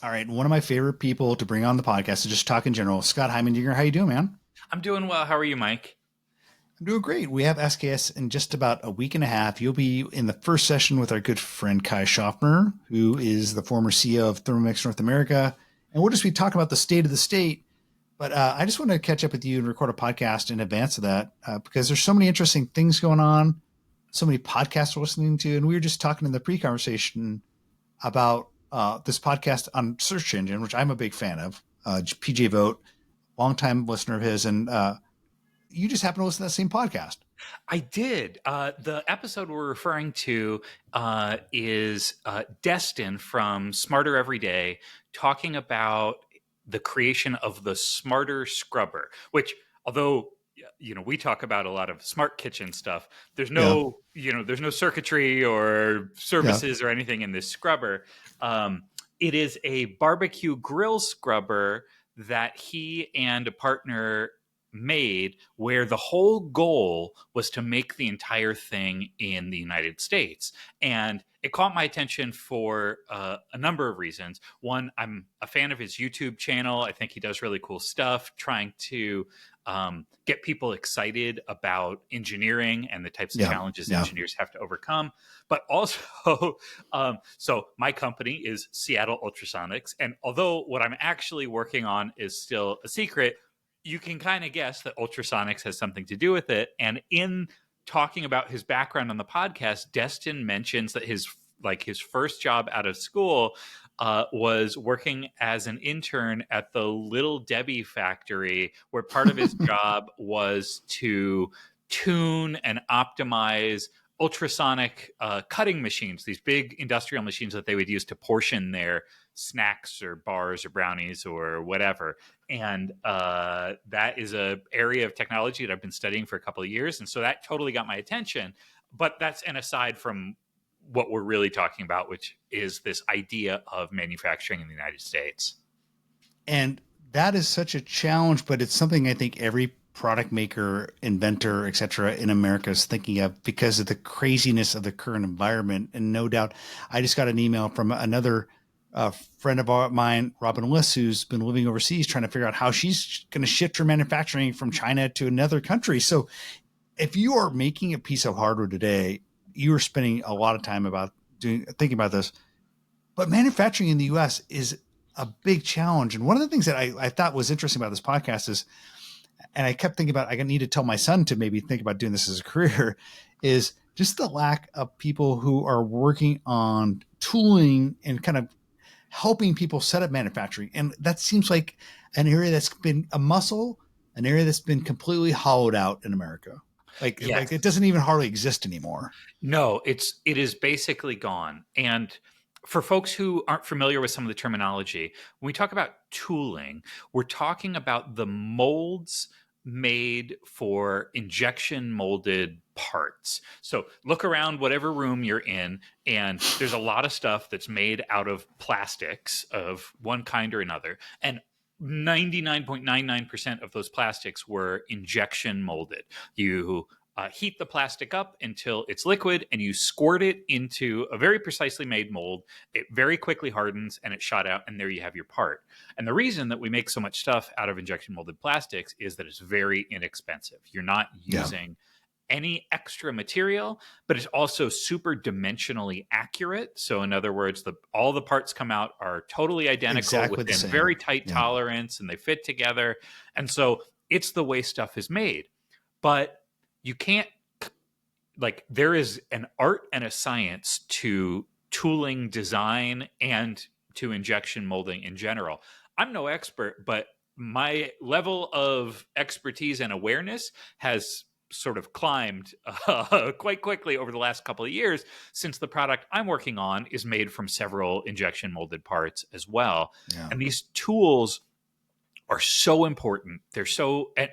All right. One of my favorite people to bring on the podcast is just talk in general. Scott Heimendinger, how you doing, man? I'm doing well. How are you, Mike? I'm doing great. We have SKS in just about a week and a half. You'll be in the first session with our good friend Kai Schaffner, who is the former CEO of Thermomix North America. And we'll just be talking about the state of the state. But I just want to catch up with you and record a podcast in advance of that because there's so many interesting things going on, so many podcasts we're listening to. And we were just talking in the pre-conversation about this podcast on search engine, which I'm a big fan of, PJ Vote, longtime listener of his, and you just happen to listen to that same podcast. I did. The episode we're referring to is Destin from Smarter Every Day, talking about the creation of the smarter scrubber, which, although we talk about a lot of smart kitchen stuff, there's Yeah, there's no circuitry or yeah. services or anything in this scrubber. It is a barbecue grill scrubber that he and a partner made, where the whole goal was to make the entire thing in the United States. And it caught my attention for a number of reasons. One, I'm a fan of his YouTube channel. I think he does really cool stuff trying to get people excited about engineering and the types of Yeah, challenges yeah. engineers have to overcome. But also, so my company is Seattle Ultrasonics. And although what I'm actually working on is still a secret, you can kind of guess that ultrasonics has something to do with it. And in talking about his background on the podcast, Destin mentions that his first job out of school was working as an intern at the Little Debbie factory, where part of his job was to tune and optimize ultrasonic cutting machines, these big industrial machines that they would use to portion their snacks or bars or brownies or whatever. And that is a area of technology that I've been studying for a couple of years. And so that totally got my attention. But that's an aside from what we're really talking about, which is this idea of manufacturing in the United States. And that is such a challenge, but it's something I think every product maker, inventor, et cetera, in America is thinking of because of the craziness of the current environment. And no doubt, I just got an email from another friend of mine, Robin Liss, who's been living overseas trying to figure out how she's going to shift her manufacturing from China to another country. So if you are making a piece of hardware today, you are spending a lot of time thinking about this. But manufacturing in the US is a big challenge. And one of the things that I thought was interesting about this podcast is, and I kept thinking about, I need to tell my son to maybe think about doing this as a career, is just the lack of people who are working on tooling and kind of helping people set up manufacturing. And that seems like an area that's been a muscle, an area that's been completely hollowed out in America. Like Yes. it doesn't even hardly exist anymore. No, it is basically gone. And for folks who aren't familiar with some of the terminology, when we talk about tooling, we're talking about the molds made for injection molded parts. So look around whatever room you're in, and there's a lot of stuff that's made out of plastics of one kind or another. And 99.99% of those plastics were injection molded. You heat the plastic up until it's liquid, and you squirt it into a very precisely made mold. It very quickly hardens and it's shot out, and there you have your part. And the reason that we make so much stuff out of injection molded plastics is that it's very inexpensive. You're not Yeah, using any extra material, but it's also super dimensionally accurate. So in other words, all the parts come out are totally identical exactly the within same. very tight Yeah. tolerance, and they fit together. And so it's the way stuff is made. But you can't, like, there is an art and a science to tooling design and to injection molding in general. I'm no expert, but my level of expertise and awareness has sort of climbed quite quickly over the last couple of years, since the product I'm working on is made from several injection molded parts as well. Yeah. And these tools are so important. They're so, and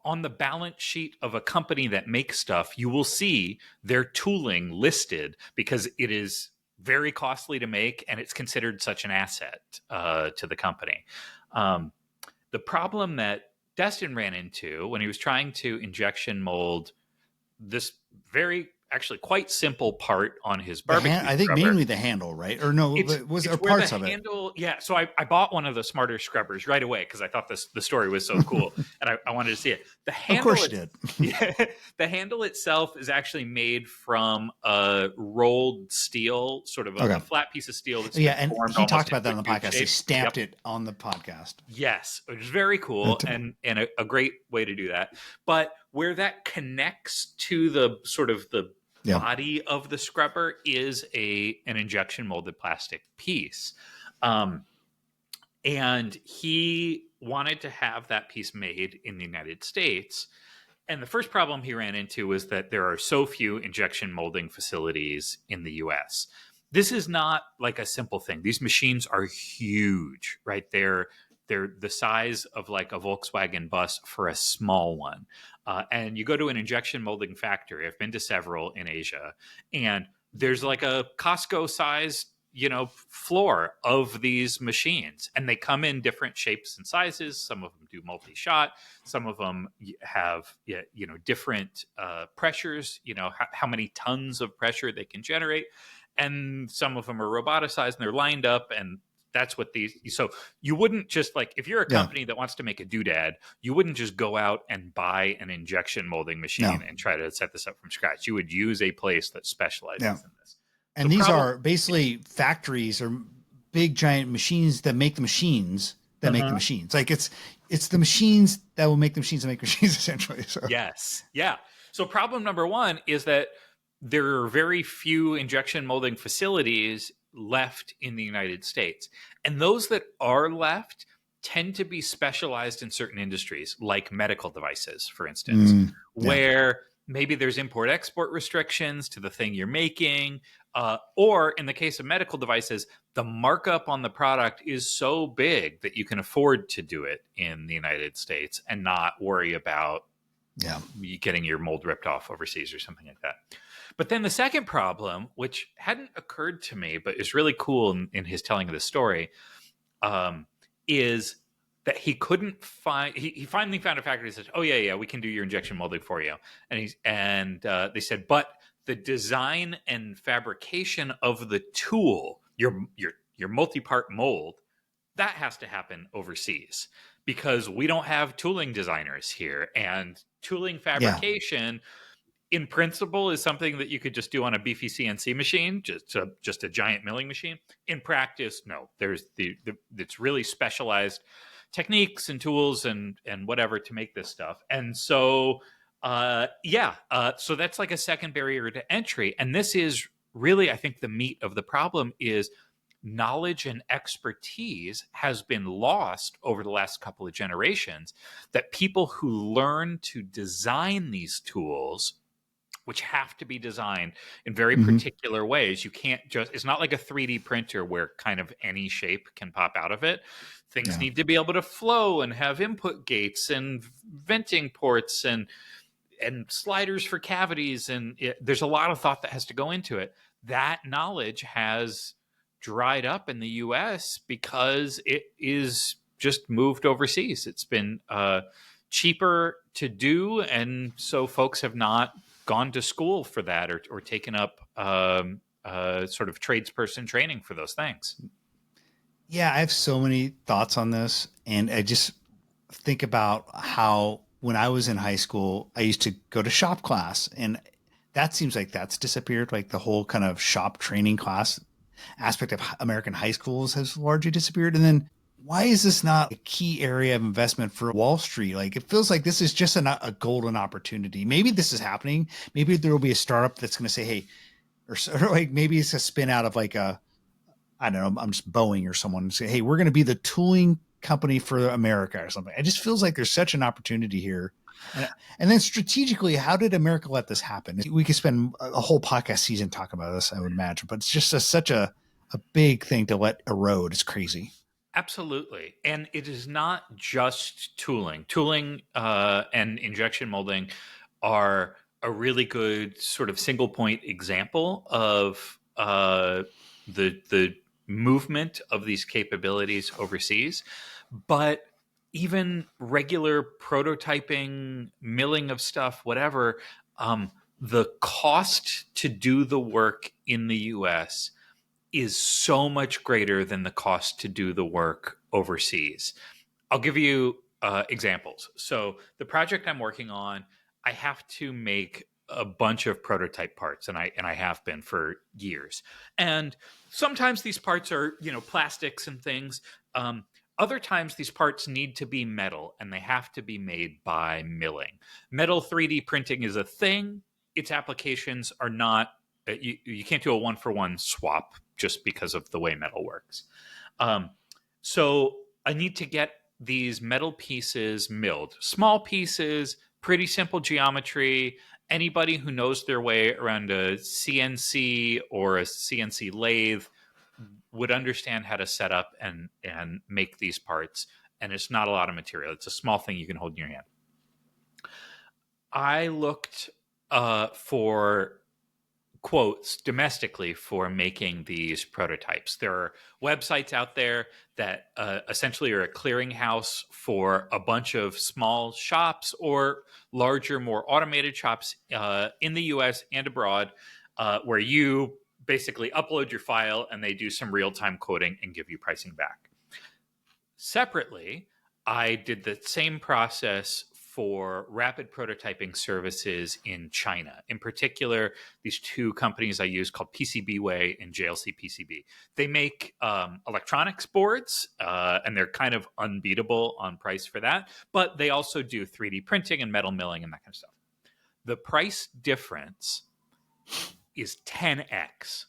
on the balance sheet of a company that makes stuff, you will see their tooling listed because it is very costly to make, and it's considered such an asset to the company. The problem that Destin ran into when he was trying to injection mold this very actually quite simple part on his The hand, barbecue I think scrubber. mainly the handle, right? Or no, was It's or where the parts of it. handle, yeah. So I bought one of the smarter scrubbers right away because I thought the story was so cool, and I wanted to see it. The Of handle, course you it's did. yeah, the handle itself is actually made from a rolled steel, sort of a Okay. flat piece of steel that's Yeah, been and formed he talked almost about that into on a the cube podcast. They shape. Yep. stamped it on the podcast. Yes, which is very cool and a great way to do that. But where that connects to the sort of the Yeah. body of the scrubber is an injection molded plastic piece. Um, and he wanted to have that piece made in the United States. And the first problem he ran into was that there are so few injection molding facilities in the US. This is not like a simple thing. These machines are huge, right? They're the size of like a Volkswagen bus for a small one. And you go to an injection molding factory. I've been to several in Asia, and there's like a Costco sized floor of these machines, and they come in different shapes and sizes. Some of them do multi-shot, some of them have different pressures, how many tons of pressure they can generate, and some of them are roboticized and they're lined up, and that's what these. So you wouldn't just, like, if you're a Yeah. company that wants to make a doodad, you wouldn't just go out and buy an injection molding No. machine and try to set this up from scratch. You would use a place that specializes Yeah. in this. So And these problem. are basically factories or big giant machines that make the machines that make the Uh-huh. machines. Like it's the machines that will make the machines that make machines essentially. So Yes. Yeah. So problem number one is that there are very few injection molding facilities left in the United States. And those that are left tend to be specialized in certain industries, like medical devices, for instance, yeah. where maybe there's import export restrictions to the thing you're making. Or in the case of medical devices, the markup on the product is so big that you can afford to do it in the United States and not worry about Yeah. getting your mold ripped off overseas or something like that. But then the second problem, which hadn't occurred to me, but is really cool in his telling of the story, is that he couldn't find. He finally found a factory that said, "Oh yeah, we can do your injection molding for you." And they said, "But the design and fabrication of the tool, your multi-part mold, that has to happen overseas because we don't have tooling designers here, and tooling Yeah. fabrication in principle is something that you could just do on a beefy CNC machine, just a giant milling machine. In practice, no. There's it's really specialized techniques and tools and whatever to make this stuff. And so so that's like a second barrier to entry. And this is really, I think, the meat of the problem is knowledge and expertise has been lost over the last couple of generations, that people who learn to design these tools, which have to be designed in very Mm-hmm. particular ways. You can't just, it's not like a 3D printer where kind of any shape can pop out of it. Things Yeah. need to be able to flow and have input gates and venting ports and sliders for cavities. And there's a lot of thought that has to go into it. That knowledge has dried up in the US because it is just moved overseas. It's been cheaper to do. And so folks have not gone to school for that or taken up sort of tradesperson training for those things. Yeah, I have so many thoughts on this, and I just think about how when I was in high school, I used to go to shop class, and that seems like that's disappeared. Like the whole kind of shop training class aspect of American high schools has largely disappeared. And then why is this not a key area of investment for Wall Street? Like it feels like this is just a golden opportunity. Maybe this is happening. Maybe there will be a startup that's going to say, hey, or like maybe it's a spin out of like a, I don't know, I'm just Boeing or someone and say, hey, we're going to be the tooling company for America or something. It just feels like there's such an opportunity here. And then strategically, how did America let this happen? We could spend a whole podcast season talking about this, I would imagine, but it's just such a big thing to let erode. It's crazy. Absolutely. And it is not just tooling. Tooling and injection molding are a really good sort of single point example of the movement of these capabilities overseas. But even regular prototyping, milling of stuff, whatever, the cost to do the work in the US is so much greater than the cost to do the work overseas. I'll give you examples. So, the project I'm working on, I have to make a bunch of prototype parts, and I have been for years. And sometimes these parts are plastics and things. Um, Other times these parts need to be metal, and they have to be made by milling. Metal 3D printing is a thing. Its applications are not. You can't do a one for one swap just because of the way metal works. Um, so I need to get these metal pieces milled. Small pieces, pretty simple geometry. Anybody who knows their way around a CNC or a CNC lathe would understand how to set up and make these parts. And it's not a lot of material. It's a small thing you can hold in your hand. I looked for quotes domestically for making these prototypes. There are websites out there that essentially are a clearinghouse for a bunch of small shops or larger, more automated shops in the US and abroad, where you basically upload your file and they do some real time coding and give you pricing back. Separately, I did the same process for rapid prototyping services in China. In particular, these two companies I use called PCBWay and JLC PCB. They make electronics boards, and they're kind of unbeatable on price for that. But they also do 3D printing and metal milling and that kind of stuff. The price difference is 10x.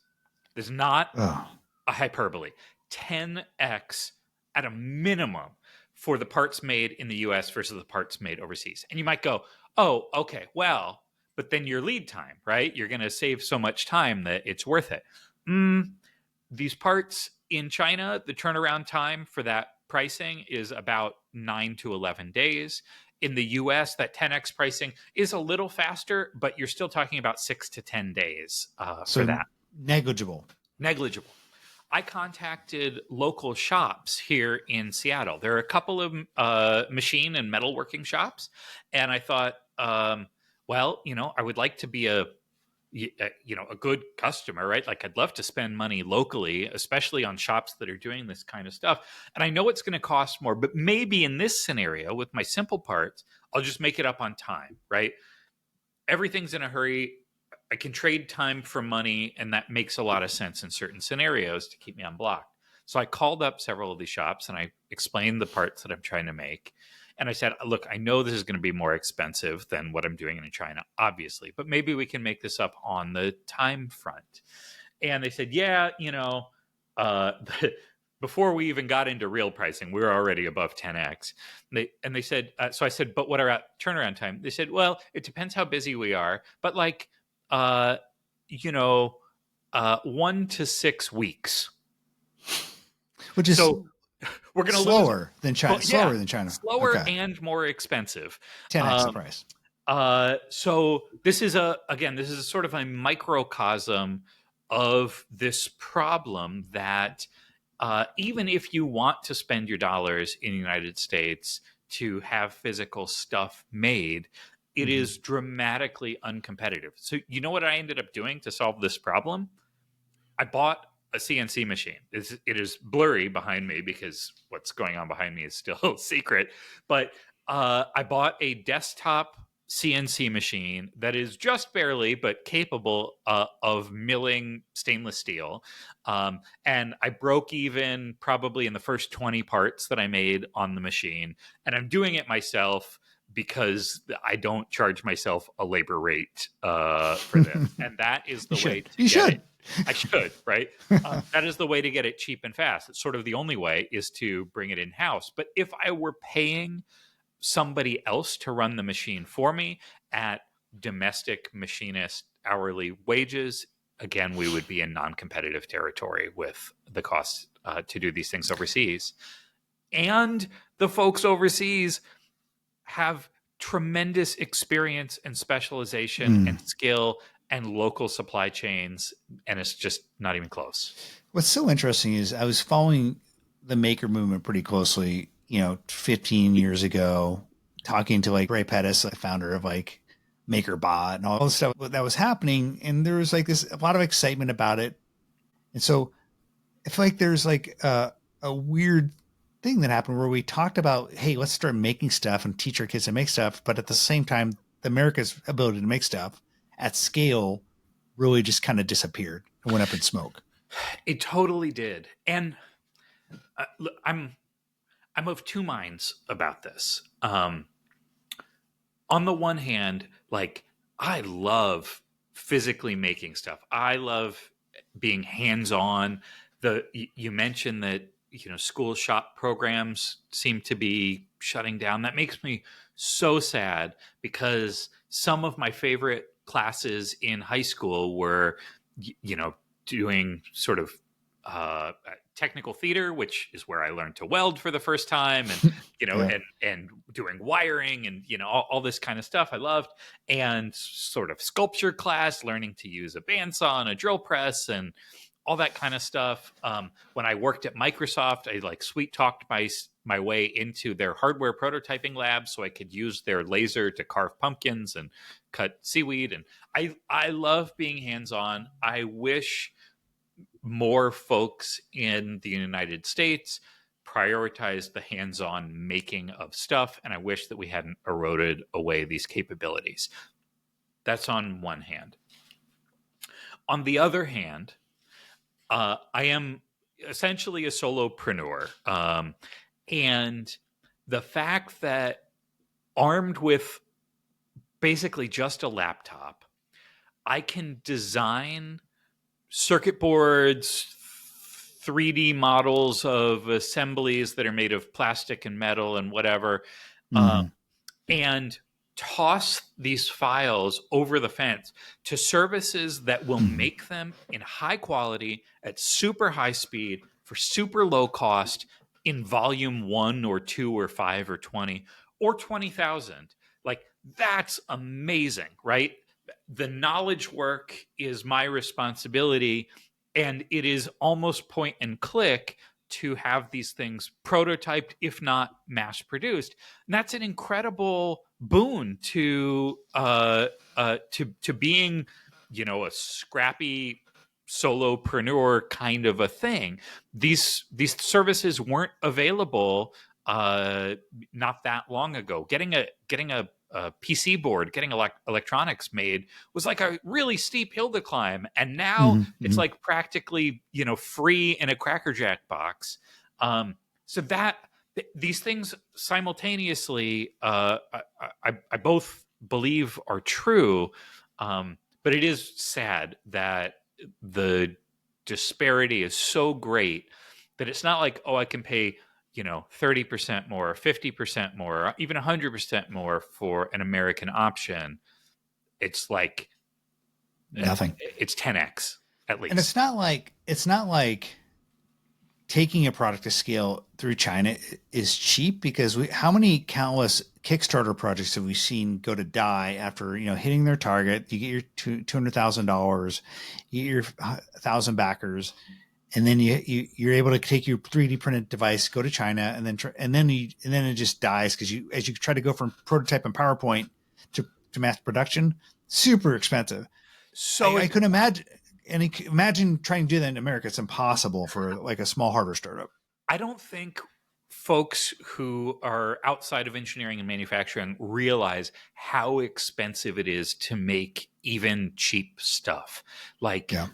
There's not Oh, a hyperbole. 10x at a minimum for the parts made in the US versus the parts made overseas. And you might go, oh, okay, well, but then your lead time, right? You're going to save so much time that it's worth it. These parts in China, the turnaround time for that pricing is about 9 to 11 days. In the US, that 10x pricing is a little faster, but you're still talking about 6 to 10 days for so that. negligible. Negligible. I contacted local shops here in Seattle. There are a couple of machine and metalworking shops, and I thought, well, I would like to be a good customer, right? Like I'd love to spend money locally, especially on shops that are doing this kind of stuff. And I know it's going to cost more, but maybe in this scenario with my simple parts, I'll just make it up on time, right? Everything's in a hurry. I can trade time for money, and that makes a lot of sense in certain scenarios to keep me unblocked. So I called up several of these shops and I explained the parts that I'm trying to make. And I said, look, I know this is going to be more expensive than what I'm doing in China, obviously, but maybe we can make this up on the time front. And they said, yeah, uh, before we even got into real pricing, we were already above 10x. They said, so I said, but what are our turnaround time? They said, well, it depends how busy we are, but like, uh, 1 to 6 weeks. Which is So we're going to lose slower than China. yeah, Slower than China. slower Okay, and more expensive. 10x the Um, price. so this is a sort of a microcosm of this problem that even if you want to spend your dollars in the United States to have physical stuff made, it Mm-hmm. is dramatically uncompetitive. So you know what I ended up doing to solve this problem? I bought a CNC machine. It is blurry behind me because what's going on behind me is still secret. But I bought a desktop CNC machine that is just barely but capable of milling stainless steel. And I broke even probably in the first 20 parts that I made on the machine. And I'm doing it myself because I don't charge myself a labor rate for this. And that is You the way should. to You get it. should. I should, right? That is the way to get it cheap and fast. It's sort of the only way is to bring it in house. But if I were paying somebody else to run the machine for me at domestic machinist hourly wages, again, we would be in non competitive territory with the cost to do these things overseas. And the folks overseas have tremendous experience and specialization and skill and local supply chains, and it's just not even close. What's so interesting is I was following the maker movement pretty closely, 15 years ago, talking to like Ray Pettis, the founder of like maker bot and all this stuff that was happening. And there was like a lot of excitement about it. And so I feel like there's like a weird thing that happened where we talked about, hey, let's start making stuff and teach our kids to make stuff. But at the same time, America's ability to make stuff at scale really just kind of disappeared and went up in smoke. It totally did. And look, I'm of two minds about this. On the one hand, like I love physically making stuff. I love being hands-on. You mentioned that school shop programs seem to be shutting down. That makes me so sad because some of my favorite classes in high school were doing sort of technical theater, which is where I learned to weld for the first time, and Yeah. and doing wiring, and all this kind of stuff I loved, and sort of sculpture class, learning to use a bandsaw and a drill press and all that kind of stuff. When I worked at Microsoft, I like sweet talked my way into their hardware prototyping lab so I could use their laser to carve pumpkins and cut seaweed. And I love being hands on. I wish more folks in the United States prioritize the hands-on making of stuff, and I wish that we hadn't eroded away these capabilities. That's on one hand. On the other hand, I am essentially a solopreneur, and the fact that armed with basically just a laptop, I can design circuit boards, 3D models of assemblies that are made of plastic and metal and whatever, Mm. and toss these files over the fence to services that will Mm. make them in high quality at super high speed for super low cost in volume 1 or 2 or 5 or 20 or 20,000. Like that's amazing, right? The knowledge work is my responsibility, and it is almost point and click to have these things prototyped, if not mass produced. And that's an incredible boon to being, a scrappy solopreneur kind of a thing. These services weren't available not that long ago. Getting a PC board, getting electronics made was like a really steep hill to climb, and now Mm. it's Mm. like practically free in a Cracker Jack box. So that these things simultaneously, I both believe are true, but it is sad that the disparity is so great that it's not like, oh, I can pay 30% more, 50% more, or even 100% more for an American option. It's like Nothing. it's 10x at And least. it's not like taking a product to scale through China is cheap, because how many countless Kickstarter projects have we seen go to die after hitting their target? You get your $200,000, you get your 1,000 backers, and then you're able to take your 3D printed device, go to China, and then it just dies because as you try to go from prototype and PowerPoint to mass production, super expensive. So I couldn't imagine. And imagine trying to do that in America. It's impossible for like a small hardware startup. I don't think folks who are outside of engineering and manufacturing realize how expensive it is to make even cheap stuff. Like Yeah.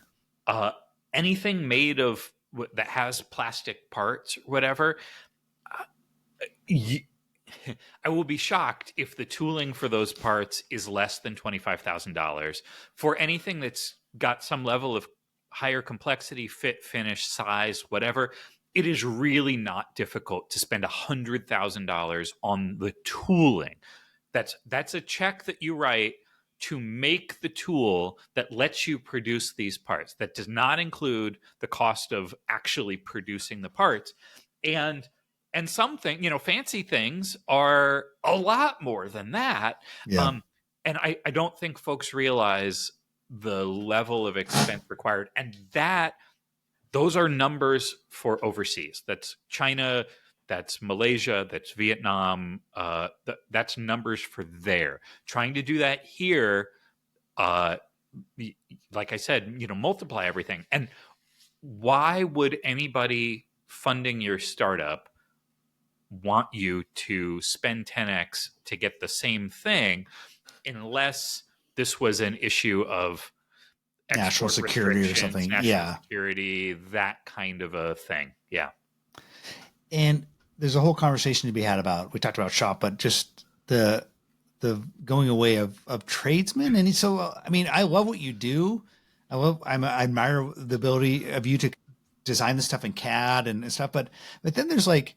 uh, anything made of that has plastic parts, whatever. You, I will be shocked if the tooling for those parts is less than $25,000. For anything that's got some level of higher complexity, fit, finish, size, whatever, it is really not difficult to spend $100,000 on the tooling. That's a check that you write to make the tool that lets you produce these parts. That does not include the cost of actually producing the parts. And something, fancy things are a lot more than that. Yeah. And I don't think folks realize the level of expense required. And those are numbers for overseas. That's China, that's Malaysia, that's Vietnam. That's numbers for there. Trying to do that here, uh, like I said, multiply everything. And why would anybody funding your startup want you to spend 10x to get the same thing unless this was an issue of National export security or restrictions, something. national Yeah. security, that kind of a thing. Yeah. And there's a whole conversation to be had about, we talked about shop, but just the going away of tradesmen. And so, I mean, I love what you do. I admire the ability of you to design the stuff in CAD and stuff, but then there's like,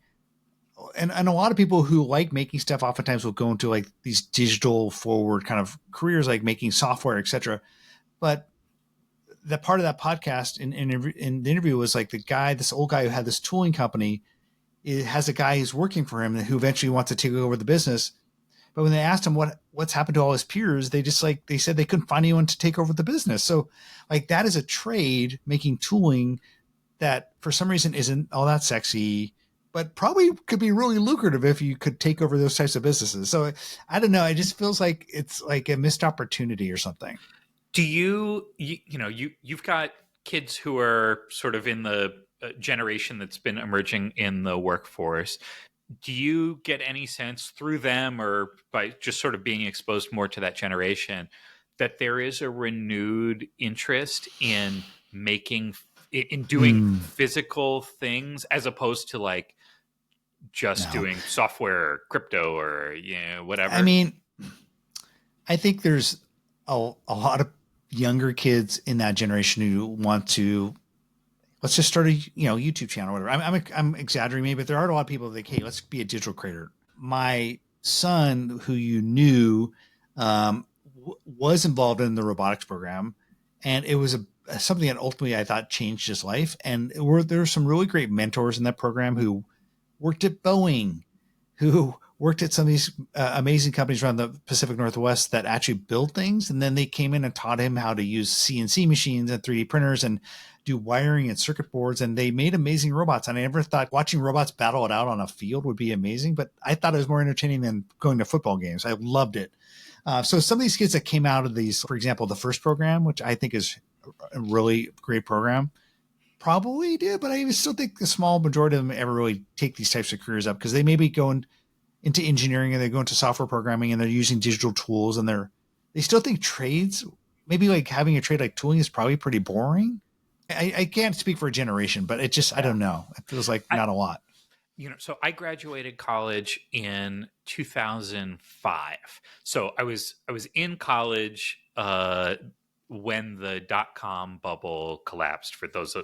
and a lot of people who like making stuff oftentimes will go into like these digital forward kind of careers, like making software, etc. But that part of that podcast in the interview was like this old guy who had this tooling company, it has a guy who's working for him who eventually wants to take over the business. But when they asked him what's happened to all his peers, they said they couldn't find anyone to take over the business. So like that is a trade, making tooling, that for some reason isn't all that sexy, but probably could be really lucrative if you could take over those types of businesses. So I don't know. It just feels like it's like a missed opportunity or something. Do you've got kids who are sort of in the generation that's been emerging in the workforce. Do you get any sense through them or by just sort of being exposed more to that generation that there is a renewed interest in doing Mm, physical things as opposed to like just no, doing software or crypto or I whatever? mean, I think there's a lot of younger kids in that generation who want to, let's just start a YouTube channel or whatever. I'm exaggerating maybe, but there are a lot of people that like, hey, let's be a digital creator. My son, who you knew, was involved in the robotics program, and it was something that ultimately I thought changed his life. And there were some really great mentors in that program who worked at Boeing, who worked at some of these amazing companies around the Pacific Northwest that actually build things. And then they came in and taught him how to use CNC machines and 3D printers and do wiring and circuit boards. And they made amazing robots. And I never thought watching robots battle it out on a field would be amazing, but I thought it was more entertaining than going to football games. I loved it. So some of these kids that came out of these, for example, the first program, which I think is a really great program, probably did, but I still think the small majority of them ever really take these types of careers up because they may be going into engineering and they go into software programming and they're using digital tools and they still think trades, maybe like having a trade like tooling is probably pretty boring. I can't speak for a generation, but it just, I Yeah. don't know. It feels like I, not a lot. so I graduated college in 2005. So I was in college when the dot-com bubble collapsed. For those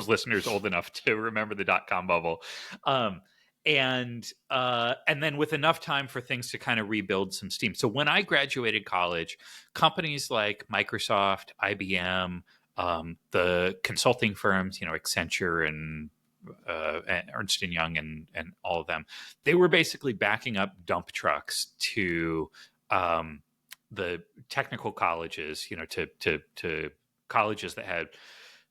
listeners old enough to remember the dot-com bubble, um, and then with enough time for things to kind of rebuild some steam. So when I graduated college, companies like Microsoft, IBM, the consulting firms, Accenture and Ernst and Young and all of them, they were basically backing up dump trucks to um, the technical colleges, to colleges that had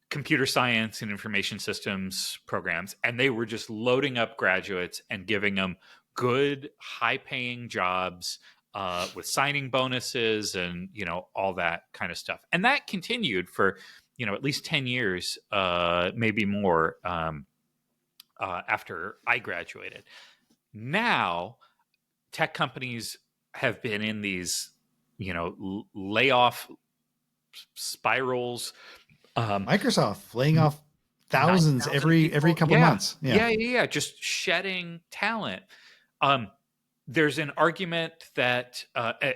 computer science and information systems programs, and they were just loading up graduates and giving them good, high-paying jobs with signing bonuses and all that kind of stuff. And that continued for at least 10 years, maybe more. After I graduated. Now, tech companies have been in these, layoff spirals. Microsoft laying off thousands 9,000 every people. couple of Yeah, months. Yeah. yeah, yeah, yeah. Just shedding talent. Um, there's an argument that,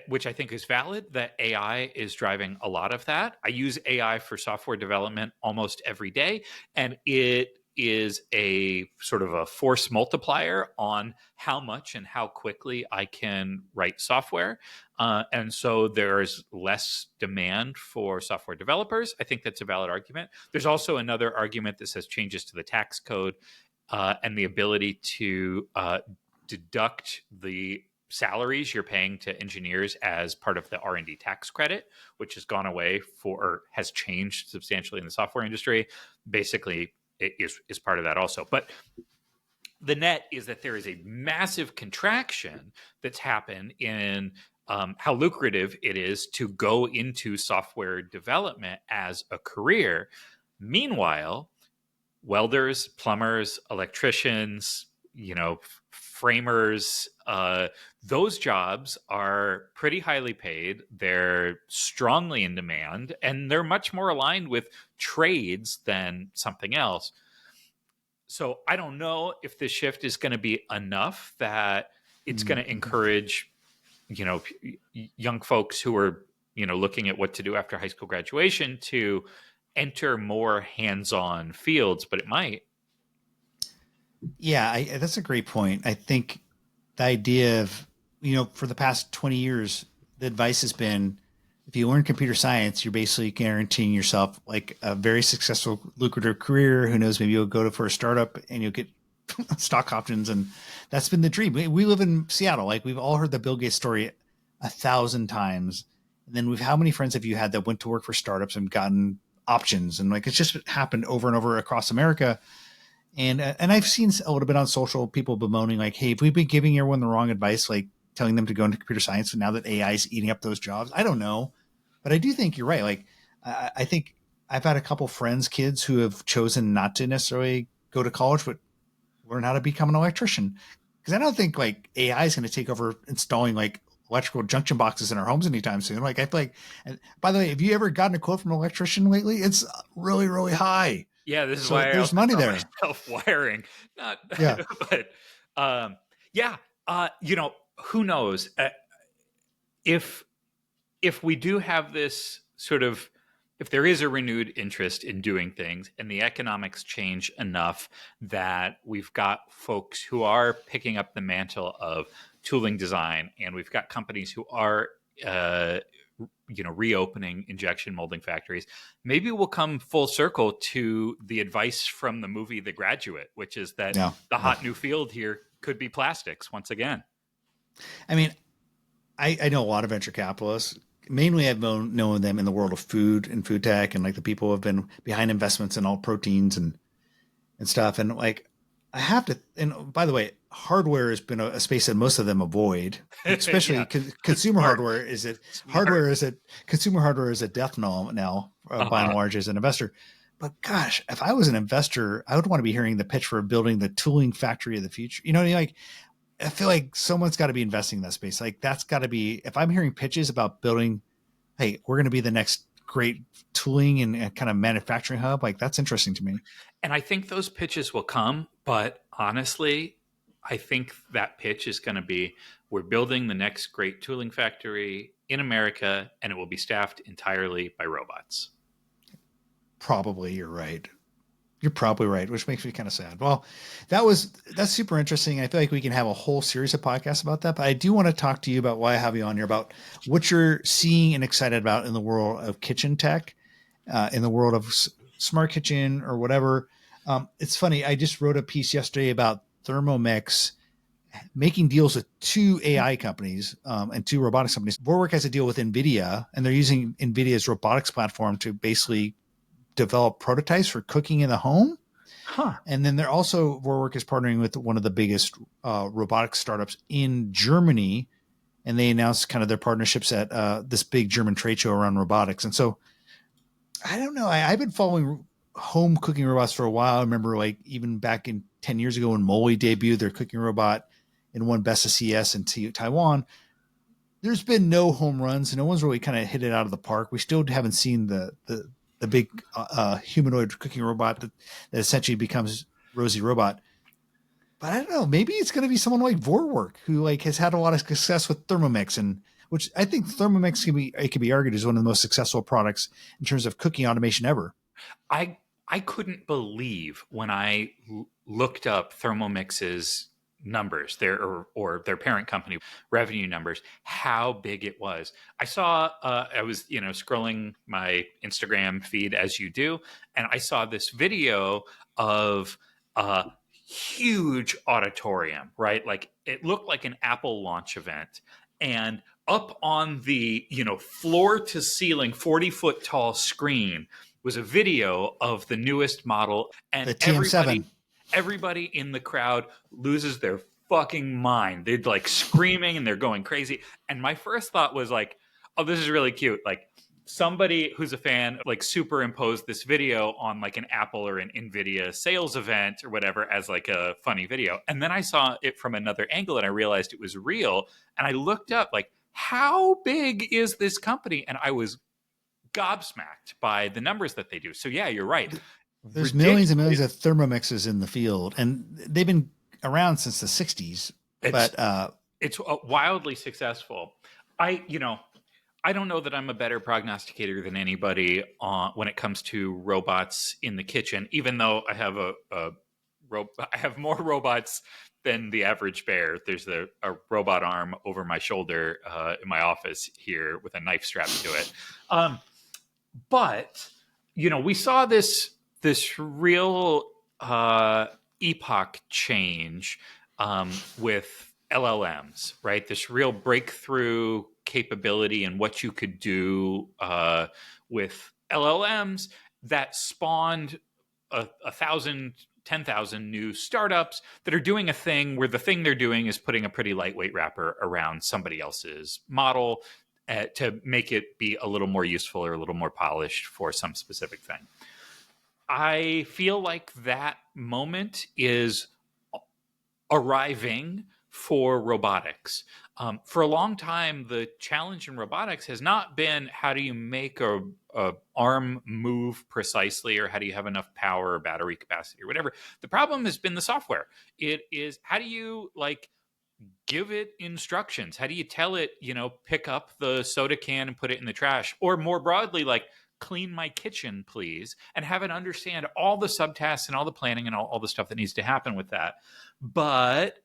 which I think is valid, that AI is driving a lot of that. I use AI for software development almost every day, and it is a sort of a force multiplier on how much and how quickly I can write software. And so there's less demand for software developers. I think that's a valid argument. There's also another argument that says changes to the tax code and the ability to deduct the salaries you're paying to engineers as part of the R&D tax credit, which has gone away or has changed substantially in the software industry. Basically, it is part of that also. But the net is that there is a massive contraction that's happened in how lucrative it is to go into software development as a career. Meanwhile, welders, plumbers, electricians, framers, those jobs are pretty highly paid. They're strongly in demand, and they're much more aligned with trades than something else. So I don't know if this shift is going to be enough that it's going to Mm-hmm. encourage, young folks who are, looking at what to do after high school graduation to enter more hands-on fields, but it might. Yeah, that's a great point. I think the idea of, for the past 20 years, the advice has been if you learn computer science, you're basically guaranteeing yourself like a very successful, lucrative career. Who knows, maybe you'll go to for a startup and you'll get stock options. And that's been the dream. We live in Seattle. Like we've all heard the Bill Gates story 1,000 times. And then how many friends have you had that went to work for startups and gotten options? And like, it's just happened over and over across America. And I've seen a little bit on social people bemoaning like, hey, if we've been giving everyone the wrong advice, like telling them to go into computer science, and now that AI is eating up those jobs, I don't know, but I do think you're right. Like, I think I've had a couple friends, kids who have chosen not to necessarily go to college, but learn how to become an electrician. Because I don't think like AI is going to take over installing like electrical junction boxes in our homes anytime soon. Like I feel like, and by the way, have you ever gotten a quote from an electrician lately? It's really, really high. Yeah, this is So why I there's also money call there. myself wiring. Not, Yeah. but yeah, who knows if we do have this sort of, if there is a renewed interest in doing things and the economics change enough that we've got folks who are picking up the mantle of tooling design, and we've got companies who are reopening injection molding factories, maybe we'll come full circle to the advice from the movie The Graduate, which is that Yeah. the Yeah. hot new field here could be plastics once again. I mean, I know a lot of venture capitalists. Mainly, I've known them in the world of food and food tech, and like the people who have been behind investments in all proteins and stuff. And like, I have to. And by the way, hardware has been a space that most of them avoid, especially Yeah, consumer smart, hardware. Is it smart. hardware? Is it consumer hardware? Is a death knell now, by and Uh-huh. large, as an investor. But gosh, if I was an investor, I would want to be hearing the pitch for building the tooling factory of the future. You know what I mean? Like I feel like someone's got to be investing in that space. Like that's got to be, if I'm hearing pitches about building, hey, we're going to be the next great tooling and kind of manufacturing hub, like that's interesting to me. And I think those pitches will come, but honestly, I think that pitch is going to be, we're building the next great tooling factory in America, and it will be staffed entirely by robots. Probably you're right. You're probably right, which makes me kind of sad. Well, that's super interesting. I feel like we can have a whole series of podcasts about that, but I do want to talk to you about why I have you on here about what you're seeing and excited about in the world of kitchen tech, in the world of smart kitchen or whatever. It's funny. I just wrote a piece yesterday about Thermomix making deals with two AI companies and two robotics companies. Vorwerk has a deal with NVIDIA, and they're using NVIDIA's robotics platform to basically develop prototypes for cooking in the home. Huh. And then they're also, Vorwerk is partnering with one of the biggest robotics startups in Germany. And they announced kind of their partnerships at this big German trade show around robotics. And so I don't know. I've been following home cooking robots for a while. I remember like even back in 10 years ago when Moli debuted their cooking robot and won Best of CS in Taiwan. There's been no home runs. No one's really kind of hit it out of the park. We still haven't seen the big humanoid cooking robot that essentially becomes Rosie Robot. But I don't know. Maybe it's going to be someone like Vorwerk who like has had a lot of success with Thermomix, and which I think Thermomix can be argued as one of the most successful products in terms of cooking automation ever. I couldn't believe when I looked up Thermomix's numbers, or their parent company revenue numbers, how big it was. I saw, I was scrolling my Instagram feed as you do, and I saw this video of a huge auditorium, right? Like it looked like an Apple launch event, and up on the floor to ceiling 40-foot tall screen was a video of the newest model, and The everybody TM7. Everybody in the crowd loses their fucking mind. They're like screaming and they're going crazy. And my first thought was like, oh, this is really cute. Like somebody who's a fan like superimposed this video on like an Apple or an Nvidia sales event or whatever as like a funny video. And then I saw it from another angle and I realized it was real. And I looked up like, how big is this company? And I was gobsmacked by the numbers that they do. So yeah, you're right. There's millions and Ridiculous. millions of Thermomixes in the field, and they've been around since the 60s. It's But it's wildly successful. I don't know that I'm a better prognosticator than anybody when it comes to robots in the kitchen. Even though I have I have more robots than the average bear. There's a robot arm over my shoulder in my office here with a knife strapped to it. But we saw this real epoch change with LLMs, right? This real breakthrough capability and what you could do with LLMs that spawned a thousand, 10,000 new startups that are doing a thing where the thing they're doing is putting a pretty lightweight wrapper around somebody else's model to make it be a little more useful or a little more polished for some specific thing. I feel like that moment is arriving for robotics. For a long time, the challenge in robotics has not been how do you make a arm move precisely, or how do you have enough power or battery capacity or whatever. The problem has been the software. It is how do you like give it instructions? How do you tell it, pick up the soda can and put it in the trash? Or more broadly, like clean my kitchen, please, and have it understand all the subtasks and all the planning and all the stuff that needs to happen with that. But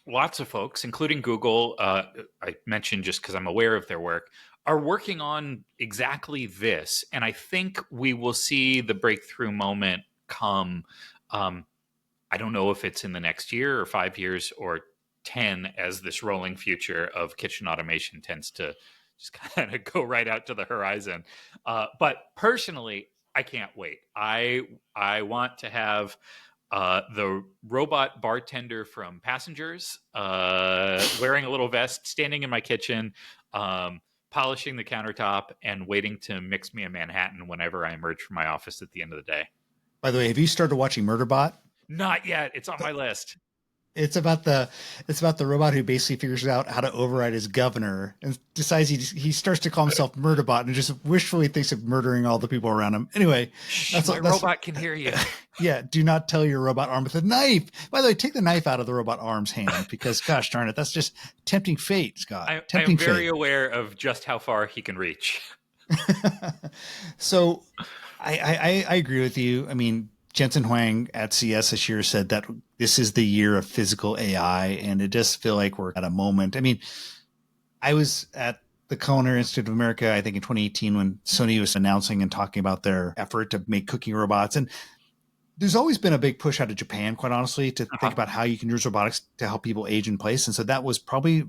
lots of folks, including Google, I mentioned just because I'm aware of their work, are working on exactly this. And I think we will see the breakthrough moment come. I don't know if it's in the next year or 5 years or 10, as this rolling future of kitchen automation tends to just kind of go right out to the horizon. But personally, I can't wait. I want to have the robot bartender from Passengers wearing a little vest, standing in my kitchen, polishing the countertop, and waiting to mix me a Manhattan whenever I emerge from my office at the end of the day. by the way, have you started watching Murderbot? Not yet. It's on my list. It's about the robot who basically figures out how to override his governor and decides he starts to call himself Murderbot and just wishfully thinks of murdering all the people around him. Anyway, Shh, my robot can hear you. Yeah, do not tell your robot arm with a knife. By the way, take the knife out of the robot arm's hand because, gosh darn it, that's just tempting fate, Scott. I Tempting am very fate. aware of just how far he can reach. So, I agree with you. I mean, Jensen Huang at CS this year said that this is the year of physical AI, and it does feel like we're at a moment. I mean, I was at the Culinary Institute of America, I think in 2018, when Sony was announcing and talking about their effort to make cooking robots. And there's always been a big push out of Japan, quite honestly, to think about how you can use robotics to help people age in place. And so that was probably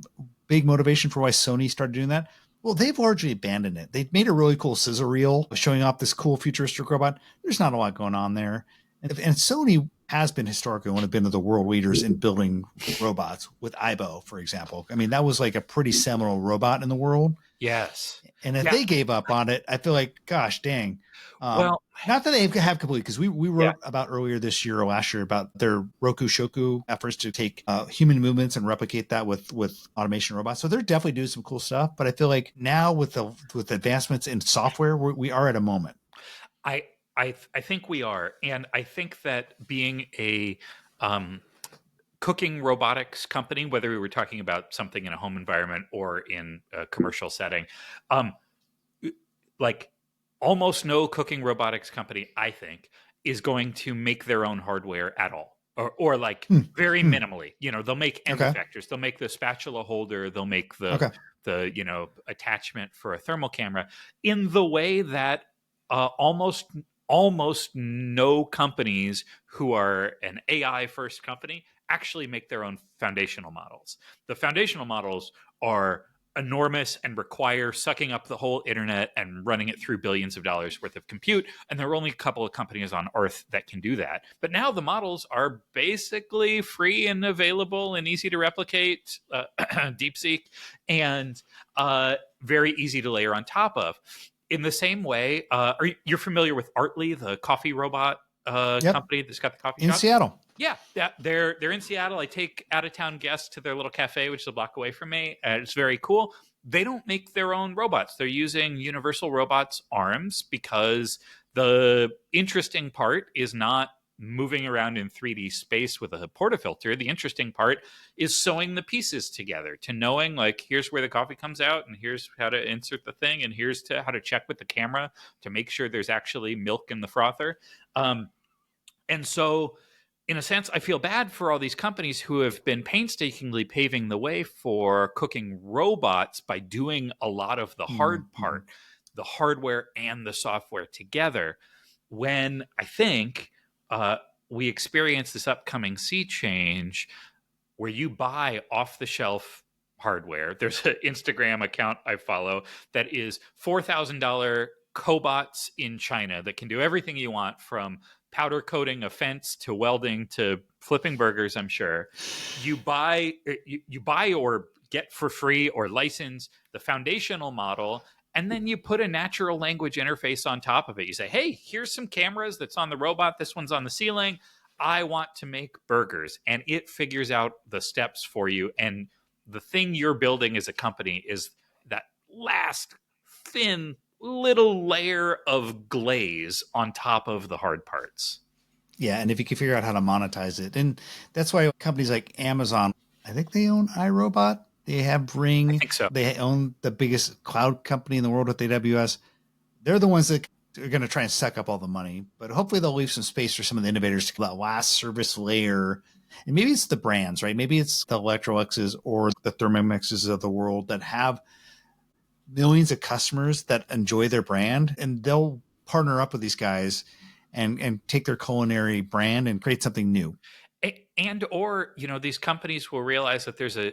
big motivation for why Sony started doing that. Well, they've largely abandoned it. They've made a really cool scissor reel showing off this cool futuristic robot. There's not a lot going on there. And Sony has been historically one of the world leaders in building robots with Aibo, for example. I mean, that was like a pretty seminal robot in the world. Yes. And if they gave up on it, I feel like, gosh, dang. Well, not that they have completely, because we wrote about earlier this year or last year about their Roku Shoku efforts to take human movements and replicate that with automation robots. So they're definitely doing some cool stuff. But I feel like now with advancements in software, we are at a moment. I think we are, and I think that being a cooking robotics company, whether we were talking about something in a home environment or in a commercial setting, like almost no cooking robotics company, I think, is going to make their own hardware at all. Or like very minimally, they'll make end effectors. They'll make the spatula holder. They'll make the attachment for a thermal camera in the way that almost no companies who are an AI first company actually make their own foundational models. The foundational models are enormous and require sucking up the whole internet and running it through billions of dollars worth of compute. And there are only a couple of companies on Earth that can do that. But now the models are basically free and available and easy to replicate, DeepSeek, and very easy to layer on top of. In the same way, you're familiar with Artly, the coffee robot Yep. company that's got the coffee In shops? Seattle. Yeah, they're in Seattle. I take out of town guests to their little cafe, which is a block away from me. It's very cool. They don't make their own robots. They're using Universal Robots arms because the interesting part is not moving around in 3D space with a portafilter. The interesting part is sewing the pieces together to knowing, like, here's where the coffee comes out, and here's how to insert the thing, and here's how to check with the camera to make sure there's actually milk in the frother. And so, in a sense, I feel bad for all these companies who have been painstakingly paving the way for cooking robots by doing a lot of the hard Mm-hmm. part, the hardware and the software together. When I think we experience this upcoming sea change where you buy off the shelf hardware. There's an Instagram account I follow that is $4,000 cobots in China that can do everything you want, from powder coating a fence to welding to flipping burgers. I'm sure you buy or get for free or license the foundational model, and then you put a natural language interface on top of it. You say, hey, here's some cameras that's on the robot, this one's on the ceiling, I want to make burgers, and it figures out the steps for you. And the thing you're building as a company is that last thin little layer of glaze on top of the hard parts. Yeah, and if you can figure out how to monetize it, and that's why companies like Amazon, I think they own iRobot. They have I Ring. think so. They own the biggest cloud company in the world with AWS. They're the ones that are going to try and suck up all the money, but hopefully they'll leave some space for some of the innovators to that last service layer. And maybe it's the brands, right? Maybe it's the Electroluxes or the Thermomixes of the world that have millions of customers that enjoy their brand, and they'll partner up with these guys and take their culinary brand and create something new. And or these companies will realize that there's a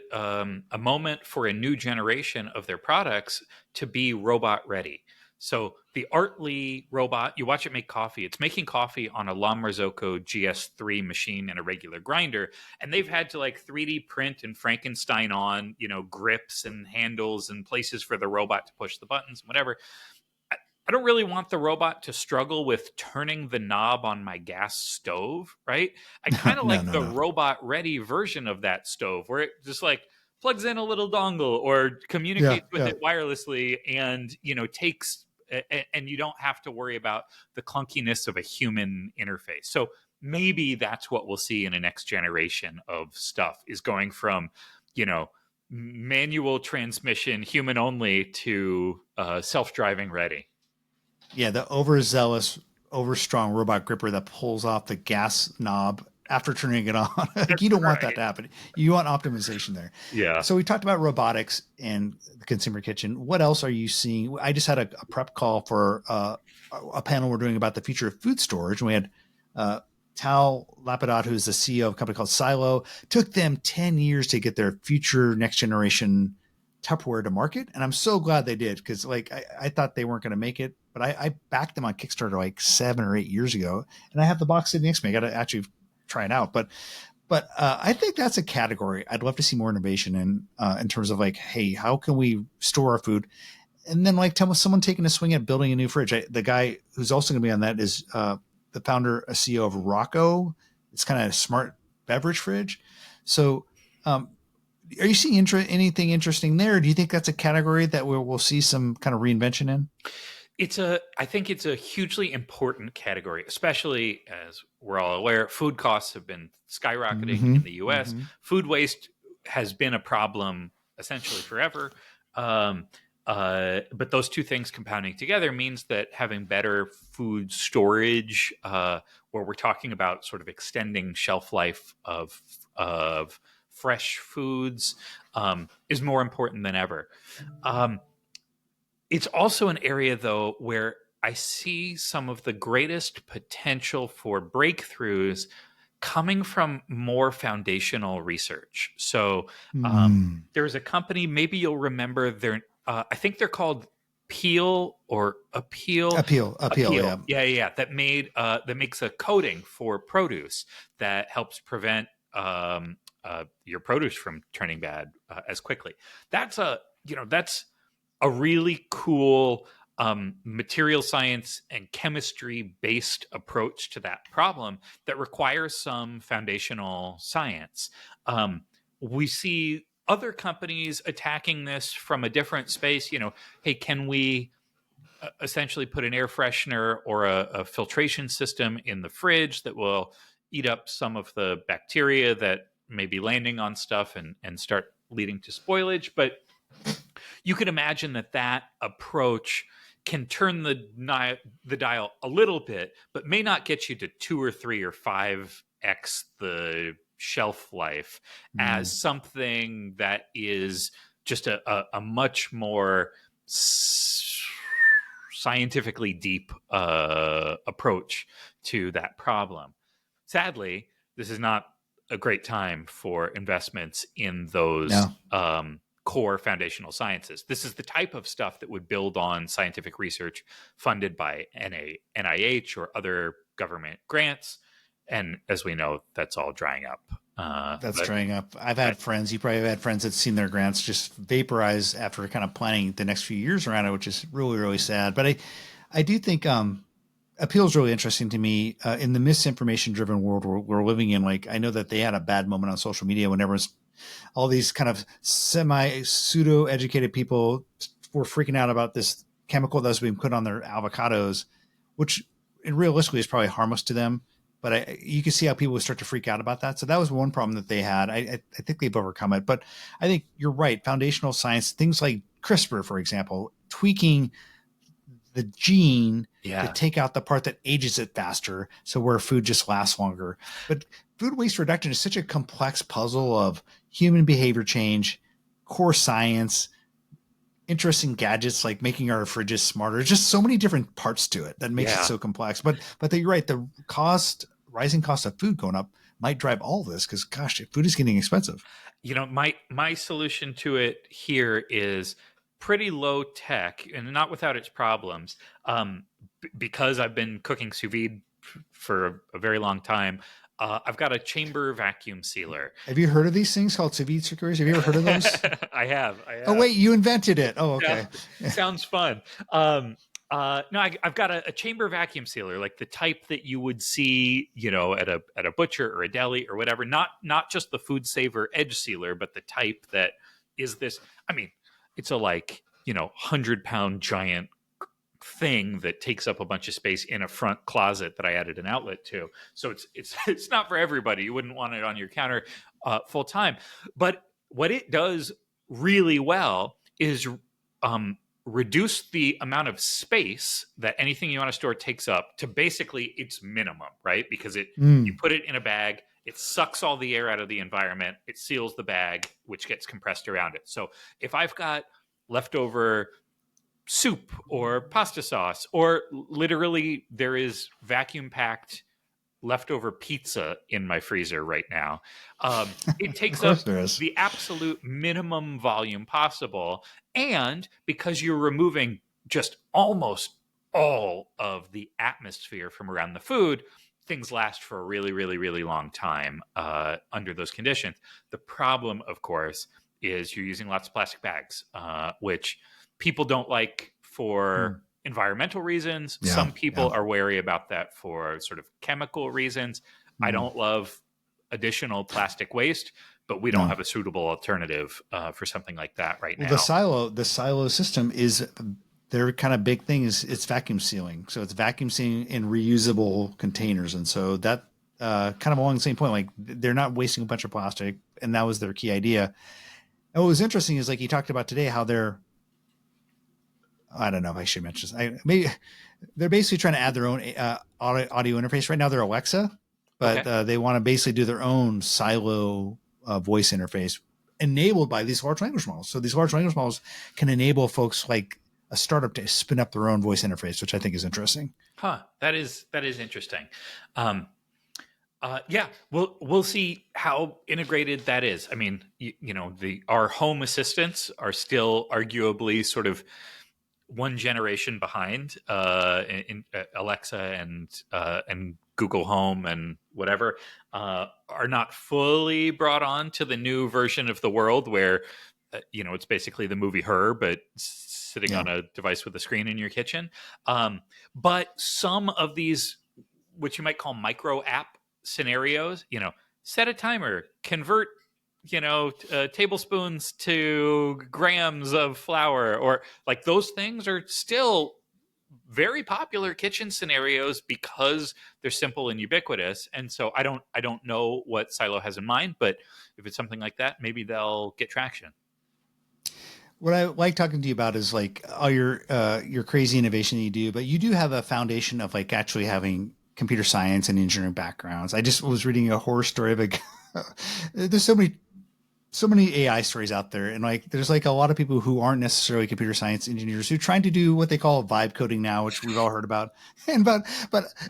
moment for a new generation of their products to be robot ready. So the Artly robot, you watch it make coffee. It's making coffee on a La Marzocco GS3 machine and a regular grinder, and they've had to like 3D print and Frankenstein on grips and handles and places for the robot to push the buttons and whatever. I don't really want the robot to struggle with turning the knob on my gas stove, right? I kind of No, like no, the no. robot ready version of that stove where it just like plugs in a little dongle or Yeah, communicates with yeah. it wirelessly and, takes, and you don't have to worry about the clunkiness of a human interface. So maybe that's what we'll see in a next generation of stuff, is going from, manual transmission, human only, to self-driving ready. Yeah, the overzealous, overstrong robot gripper that pulls off the gas knob after turning it on. Like, you don't want that Right. to happen. You want optimization there. Yeah. So we talked about robotics in the consumer kitchen. What else are you seeing? I just had a prep call for a panel we're doing about the future of food storage, and we had uh, Tal Lapidat, who's the CEO of a company called Silo. Took them 10 years to get their future next generation Tupperware to market, and I'm so glad they did, because like I thought they weren't going to make it, but I backed them on Kickstarter like 7 or 8 years ago, and I have the box sitting next to me. I got to actually try it out, but I think that's a category I'd love to see more innovation in terms of like, hey, how can we store our food, and then like tell someone taking a swing at building a new fridge. The guy who's also going to be on that is the founder, a CEO of Rocco. It's kind of a smart beverage fridge. So um, are you seeing anything interesting there? Do you think that's a category that we'll see some kind of reinvention in? I think it's a hugely important category, especially as we're all aware, food costs have been skyrocketing Mm-hmm. in the US. Mm-hmm. Food waste has been a problem essentially forever. Um, but those two things compounding together means that having better food storage, where we're talking about sort of extending shelf life of fresh foods, is more important than ever. Um, it's also an area, though, where I see some of the greatest potential for breakthroughs coming from more foundational research. So Mm. there was a company, maybe you'll remember, I think they're called Peel or Appeal. Appeal, yeah. Yeah. That makes a coating for produce that helps prevent your produce from turning bad as quickly. That's a really cool material science and chemistry based approach to that problem that requires some foundational science. We see other companies attacking this from a different space. Hey, can we essentially put an air freshener or a filtration system in the fridge that will eat up some of the bacteria that may be landing on stuff and start leading to spoilage? But you can imagine that approach can turn the dial a little bit, but may not get you to 2 or 3 or 5x the shelf life as Mm. something that is just a much more scientifically deep approach to that problem. Sadly, this is not a great time for investments in those No. core foundational sciences. This is the type of stuff that would build on scientific research funded by NIH or other government grants. And as we know, that's all drying up. That's But drying up. I've had friends, you probably have had friends that's seen their grants just vaporize after kind of planning the next few years around it, which is really, really sad. But I do think Appeal is really interesting to me in the misinformation driven world we're living in. Like, I know that they had a bad moment on social media whenever all these kind of semi pseudo educated people were freaking out about this chemical that's being put on their avocados, which realistically is probably harmless to them. But you can see how people would start to freak out about that. So that was one problem that they had. I think they've overcome it. But I think you're right. Foundational science, things like CRISPR, for example, tweaking the gene to yeah, take out the part that ages it faster, so where food just lasts longer. But food waste reduction is such a complex puzzle of human behavior change, core science, interesting gadgets like making our fridges smarter. There's just so many different parts to it that makes it yeah. so complex. But you're right, the rising cost of food going up might drive all this because gosh, food is getting expensive. My solution to it here is pretty low tech and not without its problems. Because I've been cooking sous vide for a very long time, I've got a chamber vacuum sealer. Have you heard of these things called sous vide circulators? Have you ever heard of those? I Oh have. wait, you invented it. Oh, Yeah, okay. sounds fun. No, I've got a chamber vacuum sealer, like the type that you would see, at a butcher or a deli or whatever. Not just the food saver edge sealer, but the type that is this. I mean, it's a 100-pound giant thing that takes up a bunch of space in a front closet that I added an outlet to. So it's not for everybody. You wouldn't want it on your counter full time. But what it does really well is reduce the amount of space that anything you want to store takes up to basically its minimum, right? Because you Mm. put it in a bag, it sucks all the air out of the environment, it seals the bag, which gets compressed around it. So if I've got leftover soup or pasta sauce, or literally there is vacuum packed leftover pizza in my freezer right now. It Of takes course up there is. the absolute minimum volume possible. And because you're removing just almost all of the atmosphere from around the food, things last for a really, really, really long time under those conditions. The problem, of course, is you're using lots of plastic bags, which people don't like Mm. for environmental reasons. Yeah, Some people yeah. are wary about that for sort of chemical reasons. I Mm. don't love additional plastic waste, but we don't No. have a suitable alternative for something like that right Well, now. the silo system is their kind of big thing is it's vacuum sealing. So it's vacuum sealing in reusable containers, and so that kind of along the same point, like they're not wasting a bunch of plastic, and that was their key idea. And what was interesting is like he talked about today how I don't know if I should mention this. Maybe they're basically trying to add their own audio interface. Right now they're Alexa, but Okay. they want to basically do their own silo voice interface enabled by these large language models. So these large language models can enable folks like a startup to spin up their own voice interface, which I think is interesting. Huh. That is interesting. Um, Yeah, we'll see how integrated that is. I mean, the our home assistants are still arguably sort of one generation behind Alexa and Google Home and whatever are not fully brought on to the new version of the world where it's basically the movie Her, but sitting Yeah. on a device with a screen in your kitchen. But some of these, what you might call micro app scenarios, set a timer, convert tablespoons to grams of flour, or like those things are still very popular kitchen scenarios because they're simple and ubiquitous. And so I don't know what Silo has in mind, but if it's something like that, maybe they'll get traction. What I like talking to you about is like all your crazy innovation that you do, but you do have a foundation of like actually having computer science and engineering backgrounds. I just was reading a horror story of like there's so many AI stories out there, and like there's like a lot of people who aren't necessarily computer science engineers who are trying to do what they call vibe coding now, which we've all heard about. And but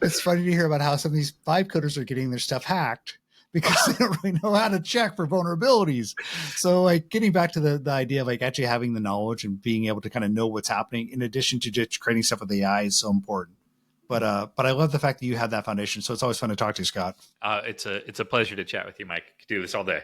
it's funny to hear about how some of these vibe coders are getting their stuff hacked because they don't really know how to check for vulnerabilities. So like getting back to the idea of like actually having the knowledge and being able to kind of know what's happening in addition to just creating stuff with AI is so important. But I love the fact that you have that foundation. So it's always fun to talk to you, Scott. It's a pleasure to chat with you, Mike. Could do this all day.